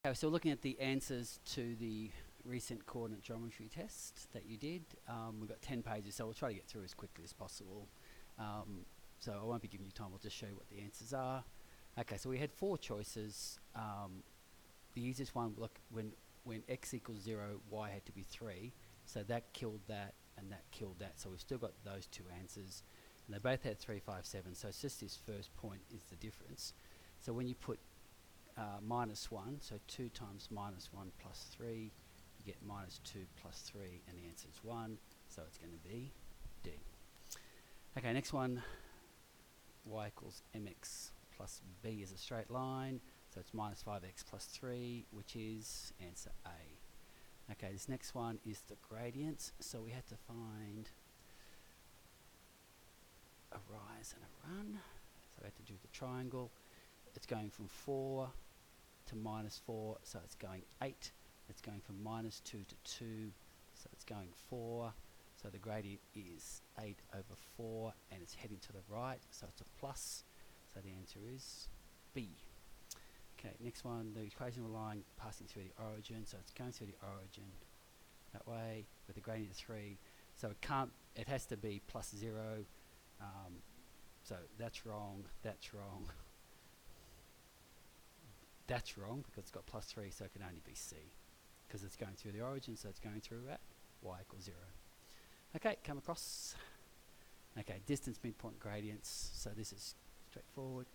Okay, so looking at the answers to the recent coordinate geometry test that you did, we've got 10 pages, so we'll try to get through as quickly as possible. So I won't be giving you time, I'll just show you what the answers are. Okay, so we had 4 choices. The easiest one, look, when x equals 0, y had to be 3. So that killed that, and that killed that. So we've still got those 2 answers. And they both had 3, 5, 7. So it's just this first point is the difference. So when you put minus 1, so 2 times minus 1 plus 3, you get minus 2 plus 3, and the answer is 1. So it's going to be D. Okay, next one, y equals mx plus b is a straight line. So it's minus 5x plus 3, which is answer A. Okay, this next one is the gradient. So we had to find a rise and a run. So we had to do the triangle. It's going from 4 to minus 4, so it's going 8. It's going from minus 2 to 2, so it's going 4. So the gradient is 8 over 4, and it's heading to the right, so it's a plus. So the answer is B. Okay, next one, the equation of a line passing through the origin, so it's going through the origin that way with the gradient of 3. So it has to be plus 0. So that's wrong, that's wrong. That's wrong because it's got plus 3, so it can only be C because it's going through the origin, so it's going through at y equals 0. Okay, come across. Okay, distance midpoint gradients. So this is straightforward.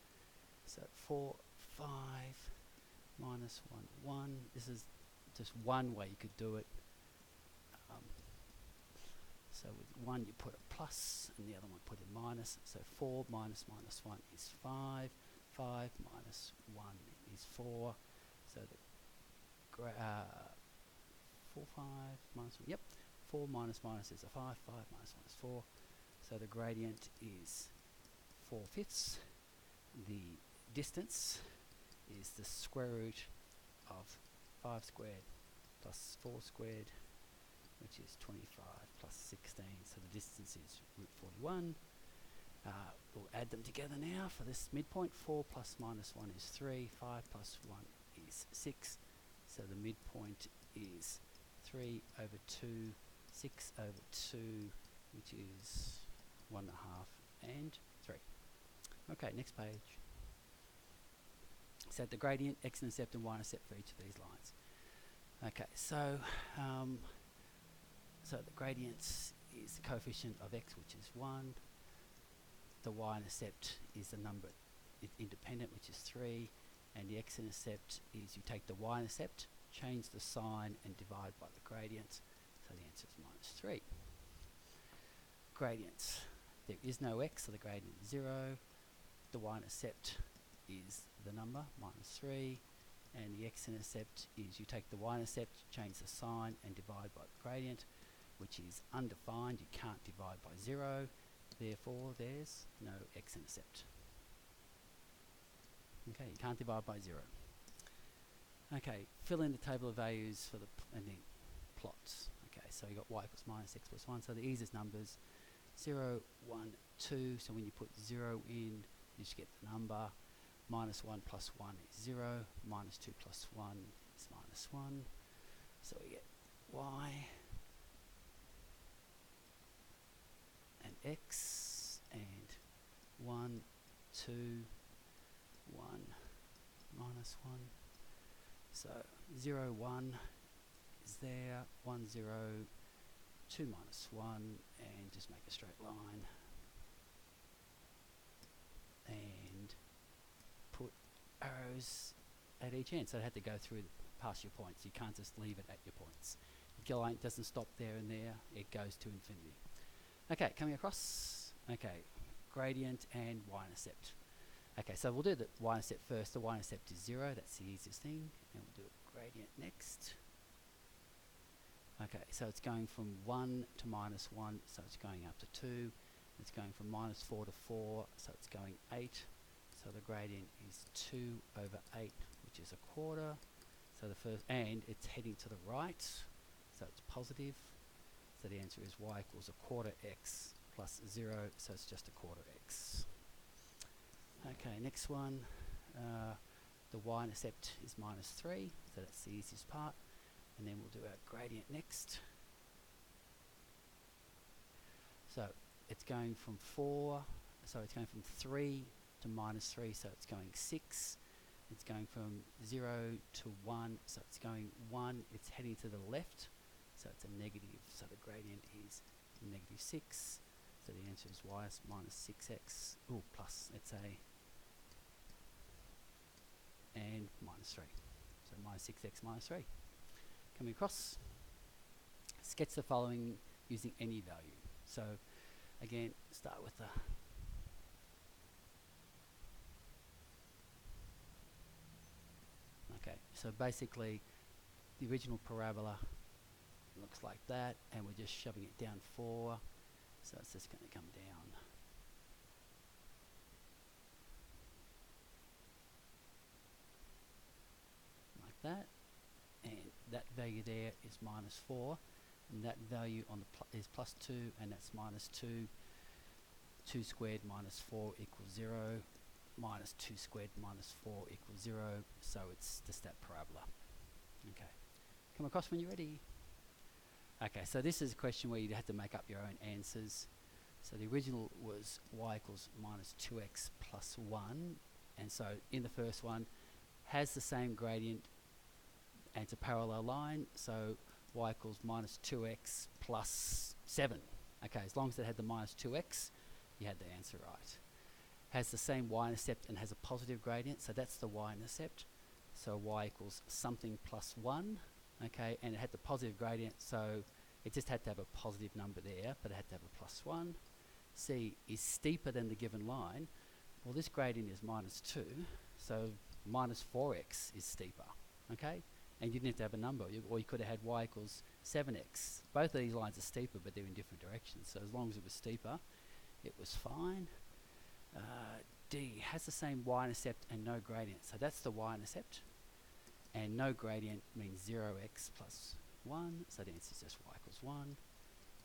So 4, 5, minus 1, 1. This is just one way you could do it. So with 1 you put a plus and the other one put a minus. So 4 minus minus 1 is 5. 5 minus 1 is 4. So the 4, 5 minus 1. Yep. 4 minus minus is a 5. 5 minus 1 is 4. So the gradient is 4/5. The distance is the square root of 5 squared plus 4 squared, which is 25 plus 16. So the distance is root 41. We'll add them together now for this midpoint. 4 plus minus 1 is 3. 5 plus 1 is 6. So the midpoint is 3 over 2, 6 over 2, which is 1.5 and 3. Okay, next page. Set the gradient, x-intercept and y-intercept for each of these lines. Okay, so the gradient is the coefficient of x, which is 1. The y-intercept is the number independent, which is 3, and the x-intercept is you take the y-intercept, change the sign, and divide by the gradient. So the answer is minus 3. Gradient. There is no x, so the gradient is 0. The y-intercept is the number, minus 3, and the x-intercept is you take the y-intercept, change the sign, and divide by the gradient, which is undefined. You can't divide by 0. Therefore, there's no x-intercept. Okay, you can't divide by 0. Okay, fill in the table of values for the and then plots. Okay, so you got y equals minus x plus 1. So the easiest numbers, 0, 1, 2. So when you put 0 in, you just get the number. Minus 1 plus 1 is 0. Minus 2 plus 1 is minus 1. So we get y and x and 1, 2, 1, minus 1. So 0, 1 is there, 1, 0, 2 minus 1, and just make a straight line. And put arrows at each end. So it had to go through past your points. You can't just leave it at your points. If your line doesn't stop there and there, it goes to infinity. Okay, coming across. Okay, gradient and y-intercept. Okay, so we'll do the y-intercept first. The y-intercept is 0. That's the easiest thing. And we'll do a gradient next. Okay, so it's going from 1 to minus 1, so it's going up to 2. It's going from minus 4 to 4, so it's going 8. So the gradient is 2 over 8, which is a quarter. So the first, and it's heading to the right, so it's positive. So the answer is y equals a quarter x plus 0, so it's just a quarter x. Okay, next one. The y-intercept is minus 3, so that's the easiest part. And then we'll do our gradient next. So it's going from 3 to minus 3, so it's going 6. It's going from 0 to 1, so it's going 1. It's heading to the left, so it's a negative. So the gradient is negative 6. So the answer is y is minus 6x, plus, let's say, and minus 3. So minus 6x minus 3. Coming across, sketch the following using any value. So again, start with the so basically the original parabola looks like that, and we're just shoving it down 4, so it's just going to come down like that, and that value there is minus 4, and that value on the is plus 2, and that's minus 2. 2 squared minus 4 equals 0. Minus 2 squared minus 4 equals 0, so it's just that parabola. Okay, come across when you're ready. Okay, so this is a question where you have to make up your own answers. So the original was y equals minus 2x plus 1, and so in the first one has the same gradient and it's a parallel line, so y equals minus 2x plus 7. Okay, as long as it had the minus 2x, you had the answer right. Has the same y-intercept and has a positive gradient, so that's the y-intercept. So y equals something plus 1, okay, and it had the positive gradient, so it just had to have a positive number there, but it had to have a plus 1. C is steeper than the given line. Well, this gradient is minus 2, so minus 4x is steeper, okay? And you didn't have to have a number, or you could have had y equals 7x. Both of these lines are steeper, but they're in different directions, so as long as it was steeper, it was fine. D has the same y-intercept and no gradient, so that's the y-intercept, and no gradient means 0x plus 1, so the answer is just y equals 1.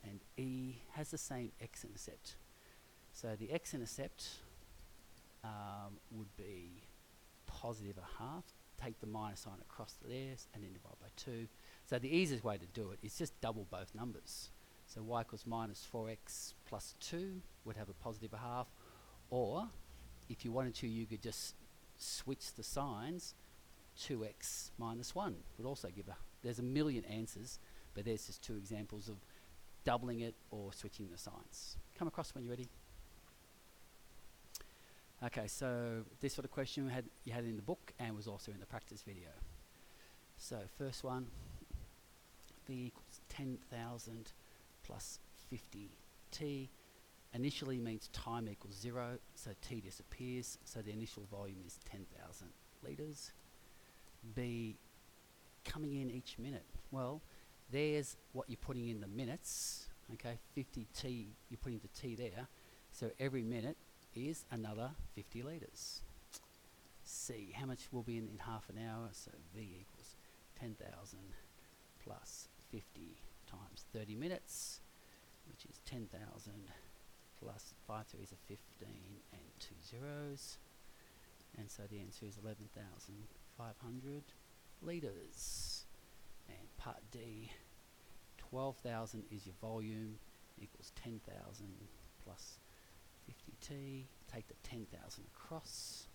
And E has the same x-intercept, so the x-intercept would be positive 1/2. Take the minus sign across there and then divide by 2. So the easiest way to do it is just double both numbers. So y equals minus 4x plus 2 would have a positive 1/2. Or, if you wanted to, you could just switch the signs. 2x minus 1 would also give there's a million answers, but there's just 2 examples of doubling it or switching the signs. Come across when you're ready. Okay, so this sort of question you had in the book and was also in the practice video. So first one, V equals 10,000 plus 50t. Initially means time equals 0, so t disappears, so the initial volume is 10,000 litres. B, coming in each minute. Well, there's what you're putting in the minutes, okay, 50t, you're putting the t there, so every minute is another 50 litres. C, how much will be in half an hour? So V equals 10,000 plus 50 times 30 minutes, which is 10,000 plus 5 3s are 15 and 2 zeros, and so the answer is 11,500 litres. And part D, 12,000 is your volume, equals 10,000 plus 50t. Take the 10,000 across,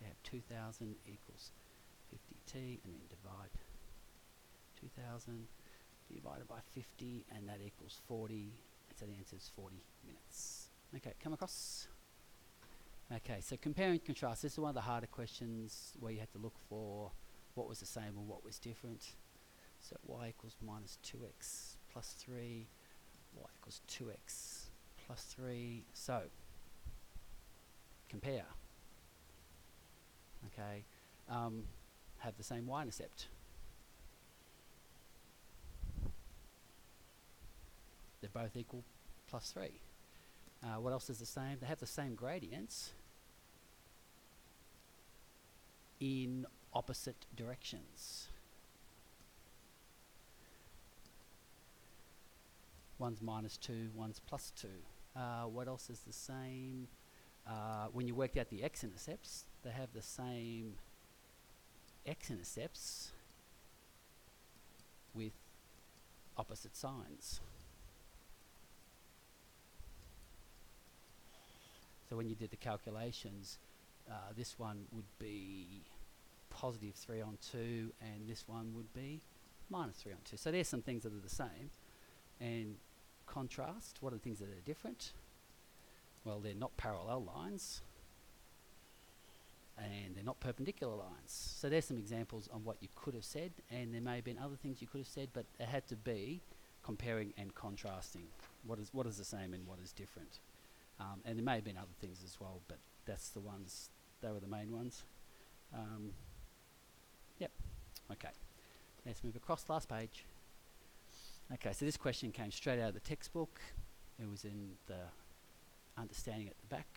you have 2,000 equals 50t, and then divide 2,000 divided by 50, and that equals 40, and so the answer is 40 minutes. Okay, come across. Okay, so compare and contrast. This is one of the harder questions where you have to look for what was the same or what was different. So y equals minus 2x plus 3, y equals 2x plus 3. So, compare. Okay, have the same y-intercept. They're both equal plus 3. What else is the same? They have the same gradients in opposite directions. One's minus 2, one's plus 2. What else is the same? When you worked out the x-intercepts, they have the same x-intercepts with opposite signs. So when you did the calculations, this one would be positive 3 on 2, and this one would be minus 3 on 2. So there's some things that are the same. And contrast, what are the things that are different? Well, they're not parallel lines, and they're not perpendicular lines. So there's some examples on what you could have said, and there may have been other things you could have said, but it had to be comparing and contrasting. What is the same and what is different? And there may have been other things as well, but that's the ones, they were the main ones. Yep, okay. Let's move across, last page. Okay, so this question came straight out of the textbook. It was in the understanding at the back.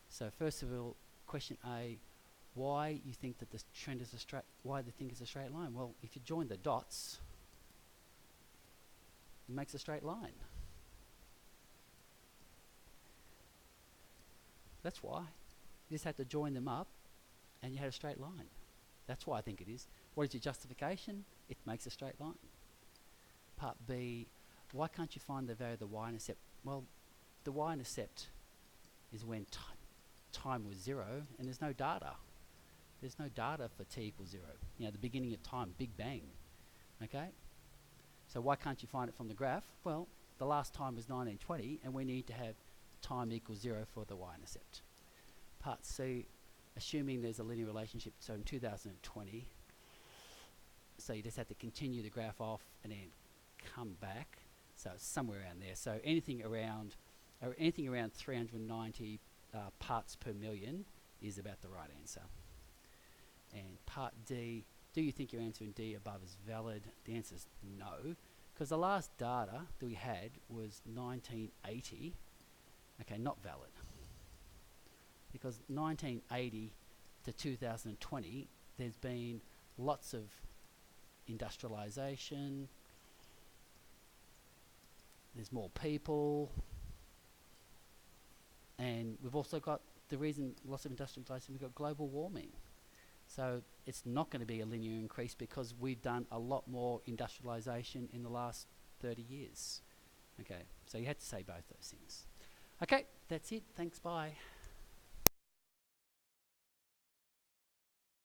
So first of all, question A, why you think that the trend is a straight, why do you think it's a straight line? Well, if you join the dots, it makes a straight line. That's why. You just had to join them up and you had a straight line. That's why I think it is. What is your justification? It makes a straight line. Part B, why can't you find the value of the y-intercept? Well, the y-intercept is when time was 0 and there's no data. There's no data for t equals 0. You know, the beginning of time, Big Bang. Okay? So why can't you find it from the graph? Well, the last time was 1920 and we need to have time equals 0 for the y-intercept. Part C, assuming there's a linear relationship, so in 2020, so you just have to continue the graph off and then come back, so it's somewhere around there. So anything around 390 parts per million is about the right answer. And part D, do you think your answer in D above is valid? The answer is no, because the last data that we had was 1980. Okay, not valid. Because 1980 to 2020, there's been lots of industrialization, there's more people, and we've also got the reason lots of industrialization, we've got global warming. So it's not going to be a linear increase because we've done a lot more industrialization in the last 30 years. Okay, so you had to say both those things. Okay, that's it. Thanks, bye.